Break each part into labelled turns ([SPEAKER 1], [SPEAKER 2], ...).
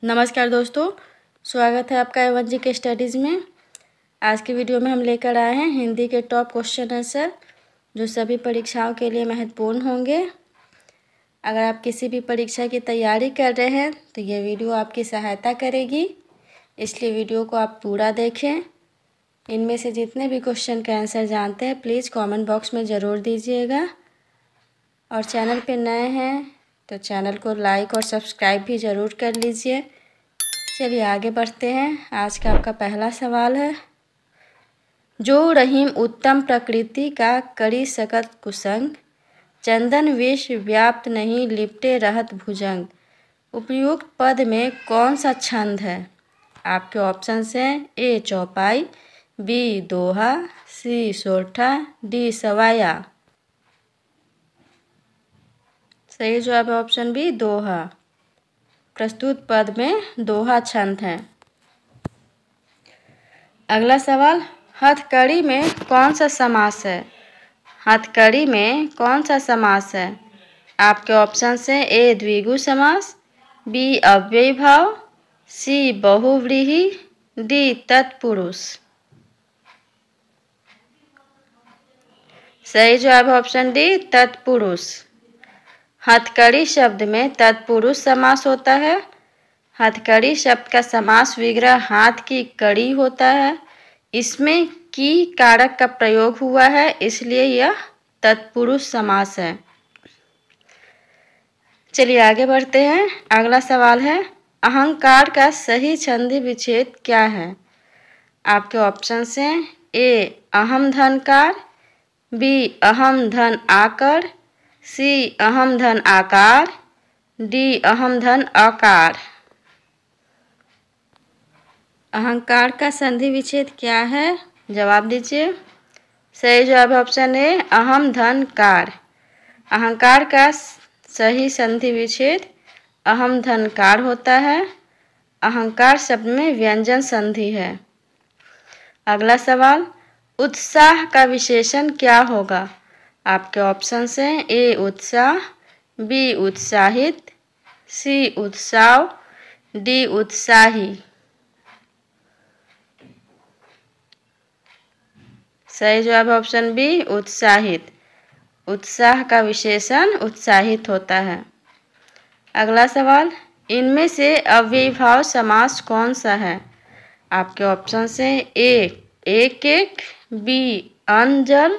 [SPEAKER 1] नमस्कार दोस्तों, स्वागत है आपका A1 के स्टडीज़ में। आज की वीडियो में हम लेकर आए हैं हिंदी के टॉप क्वेश्चन आंसर जो सभी परीक्षाओं के लिए महत्वपूर्ण होंगे। अगर आप किसी भी परीक्षा की तैयारी कर रहे हैं तो ये वीडियो आपकी सहायता करेगी, इसलिए वीडियो को आप पूरा देखें। इनमें से जितने भी क्वेश्चन का आंसर जानते हैं प्लीज़ कमेंट बॉक्स में ज़रूर दीजिएगा, और चैनल पे नए हैं तो चैनल को लाइक और सब्सक्राइब भी ज़रूर कर लीजिए। चलिए आगे बढ़ते हैं। आज का आपका पहला सवाल है, जो रहीम उत्तम प्रकृति का करी सकत कुसंग, चंदन विष व्याप्त नहीं लिपटे रहत भुजंग। उपयुक्त पद में कौन सा छंद है? आपके ऑप्शन हैं ए चौपाई, बी दोहा, सी सोरठा, डी सवाया। सही जवाब है ऑप्शन बी दोहा। प्रस्तुत पद में दोहा छंद है। अगला सवाल, हथकड़ी में कौन सा समास है? हथकड़ी में कौन सा समास है? आपके ऑप्शन हैं ए द्विगु समास, बी अव्ययी भाव, सी बहुव्रीहि, डी तत्पुरुष। सही जवाब है ऑप्शन डी तत्पुरुष। हथकड़ी शब्द में तत्पुरुष समास होता है। हथकड़ी शब्द का समास विग्रह हाथ की कड़ी होता है। इसमें की कारक का प्रयोग हुआ है, इसलिए यह तत्पुरुष समास है। चलिए आगे बढ़ते हैं। अगला सवाल है, अहंकार का सही संधि विच्छेद क्या है? आपके ऑप्शन हैं ए अहम धनकार, बी अहम धन आकर, सी अहम धन आकार, डी अहम धन आकार। अहंकार का संधि विच्छेद क्या है? जवाब दीजिए। सही जवाब है ऑप्शन ए अहम धन कार। अहंकार का सही संधि विच्छेद अहम धन कार होता है। अहंकार शब्द में व्यंजन संधि है। अगला सवाल, उत्साह का विशेषण क्या होगा? आपके ऑप्शन हैं ए उत्साह, बी उत्साहित, सी उत्साह, डी उत्साही। सही जवाब है ऑप्शन बी उत्साहित। उत्साह का विशेषण उत्साहित होता है। अगला सवाल, इनमें से अव्ययी भाव समास कौन सा है? आपके ऑप्शन हैं ए एक एक, बी अन्न जल,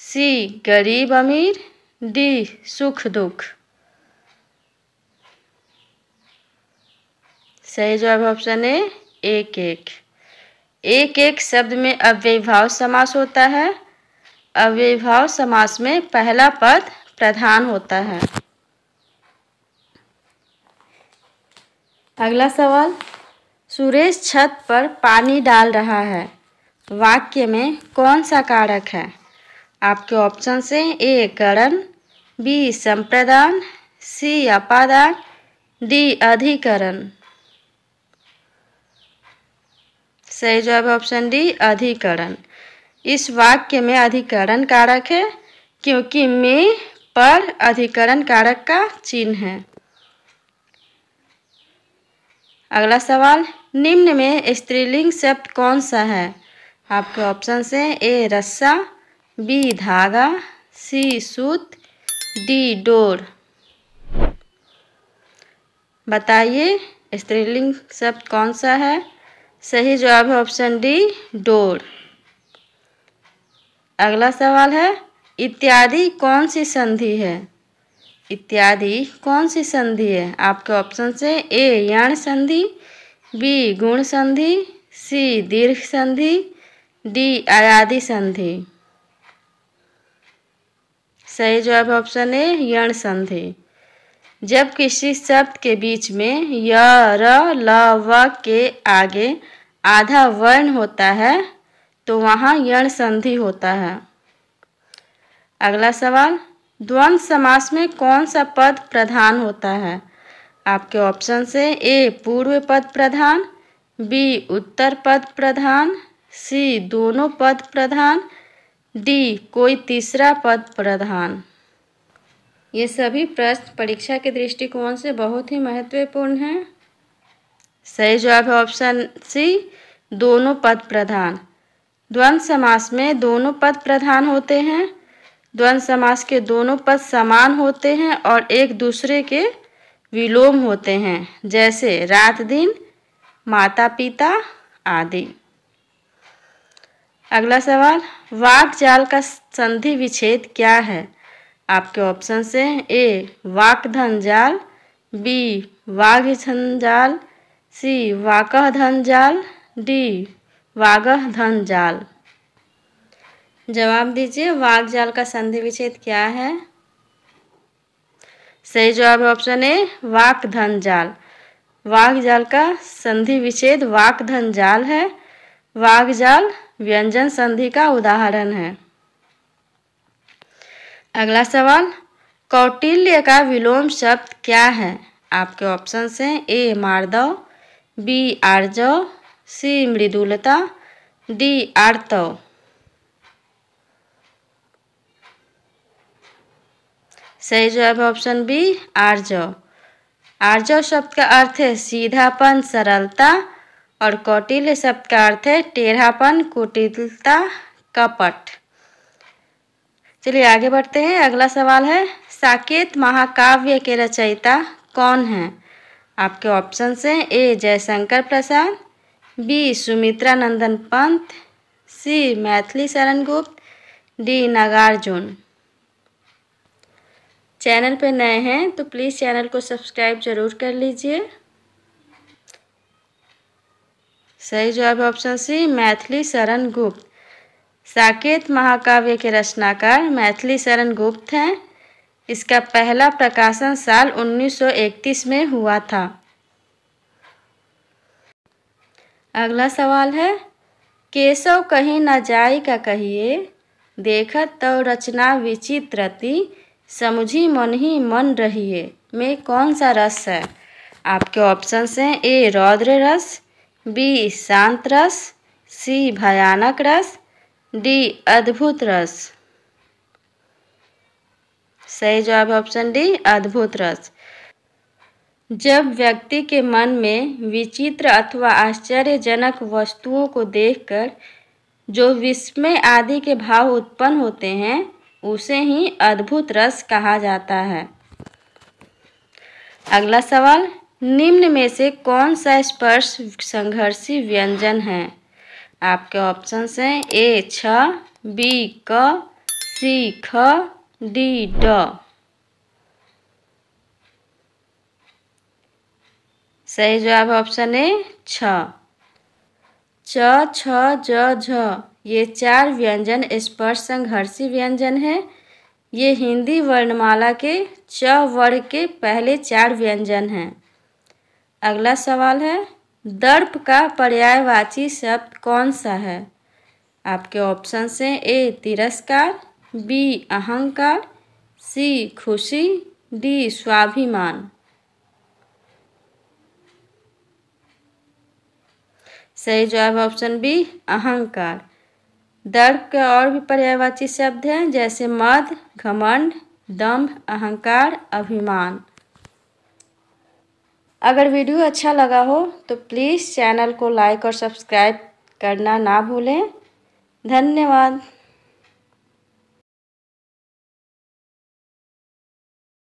[SPEAKER 1] सी गरीब अमीर, डी सुख दुख। सही जवाब है ऑप्शन ए एक एक। एक एक शब्द में अव्ययी भाव समास होता है। अव्ययी भाव समास में पहला पद प्रधान होता है। अगला सवाल, सुरेश छत पर पानी डाल रहा है। वाक्य में कौन सा कारक है? आपके ऑप्शन हैं ए करण, बी संप्रदान, सी अपादान, डी अधिकरण। सही जवाब है ऑप्शन डी अधिकरण। इस वाक्य में अधिकरण कारक है क्योंकि में पर अधिकरण कारक का चिन्ह है। अगला सवाल, निम्न में स्त्रीलिंग शब्द कौन सा है? आपके ऑप्शन हैं ए रस्सा, बी धागा, सी सूत, डी डोर। बताइए स्त्रीलिंग शब्द कौन सा है? सही जवाब है ऑप्शन डी डोर। अगला सवाल है, इत्यादि कौन सी संधि है? इत्यादि कौन सी संधि है? आपके ऑप्शन हैं ए यण संधि, बी गुण संधि, सी दीर्घ संधि, डी अयादि संधि। सही जवाब है ऑप्शन ए यण संधि। जब किसी शब्द के बीच में य, र, ल, व के आगे आधा वर्ण होता है तो वहाँ यण संधि होता है। अगला सवाल, द्वंद्व समास में कौन सा पद प्रधान होता है? आपके ऑप्शन हैं ए पूर्व पद प्रधान, बी उत्तर पद प्रधान, सी दोनों पद प्रधान, डी कोई तीसरा पद प्रधान। ये सभी प्रश्न परीक्षा के दृष्टिकोण से बहुत ही महत्वपूर्ण हैं। सही जवाब है ऑप्शन सी, दोनों पद प्रधान। द्वंद्व समास में दोनों पद प्रधान होते हैं। द्वंद्व समास के दोनों पद समान होते हैं और एक दूसरे के विलोम होते हैं, जैसे रात दिन, माता पिता आदि। अगला सवाल, वाक जाल का संधि विच्छेद क्या है? आपके ऑप्शन से ए वाकधन जाल, बी वाघधन जाल, सी वाकधन जाल, डी वागधन जाल। जवाब दीजिए, वाक जाल का संधि विच्छेद क्या है? सही जवाब है ऑप्शन ए वाकधन जाल। वाक जाल का संधि विच्छेद वाकधन जाल है। वाक जाल व्यंजन संधि का उदाहरण है। अगला सवाल, कौटिल्य का विलोम शब्द क्या है? आपके ऑप्शन हैं ए मार्दव, बी आर्जव, सी मृदुलता, डी आर्तव। सही जवाब है ऑप्शन बी आर्जव। आर्जव शब्द का अर्थ है सीधापन, सरलता, और कौटिल्य शब्द का अर्थ है टेढ़ापन, कुटिलता, कपट। चलिए आगे बढ़ते हैं। अगला सवाल है, साकेत महाकाव्य के रचयिता कौन हैं? आपके ऑप्शन हैं ए जयशंकर प्रसाद, बी सुमित्रा नंदन पंत, सी मैथिली शरण गुप्त, डी नागार्जुन। चैनल पे नए हैं तो प्लीज़ चैनल को सब्सक्राइब जरूर कर लीजिए। सही जवाब है ऑप्शन सी मैथिली शरण गुप्त। साकेत महाकाव्य के रचनाकार मैथिली शरण गुप्त हैं। इसका पहला प्रकाशन साल 1931 में हुआ था। अगला सवाल है, केशव कहीं न जाई का कहिए, देखत तो रचना विचित्रति, समुझी मन ही मन रहिए में कौन सा रस है? आपके ऑप्शन हैं ए रौद्र रस, बी शांत रस, सी भयानक रस, डी अद्भुत रस। सही जवाब है ऑप्शन डी अद्भुत रस। जब व्यक्ति के मन में विचित्र अथवा आश्चर्यजनक वस्तुओं को देखकर जो विस्मय आदि के भाव उत्पन्न होते हैं, उसे ही अद्भुत रस कहा जाता है। अगला सवाल, निम्न में से कौन सा स्पर्श संघर्षी व्यंजन है? आपके ऑप्शन हैं ए छ, बी क, सी ख, डी ड। सही जवाब है ऑप्शन ए छ। च, छ, ज, झ ये चार व्यंजन स्पर्श संघर्षी व्यंजन है। ये हिंदी वर्णमाला के च वर्ग के पहले चार व्यंजन हैं। अगला सवाल है, दर्प का पर्यायवाची शब्द कौन सा है? आपके ऑप्शन हैं ए तिरस्कार, बी अहंकार, सी खुशी, डी स्वाभिमान। सही जवाब ऑप्शन बी अहंकार। दर्प के और भी पर्यायवाची शब्द हैं, जैसे मद, घमंड, दंभ, अहंकार, अभिमान। अगर वीडियो अच्छा लगा हो तो प्लीज़ चैनल को लाइक और सब्सक्राइब करना ना भूलें। धन्यवाद।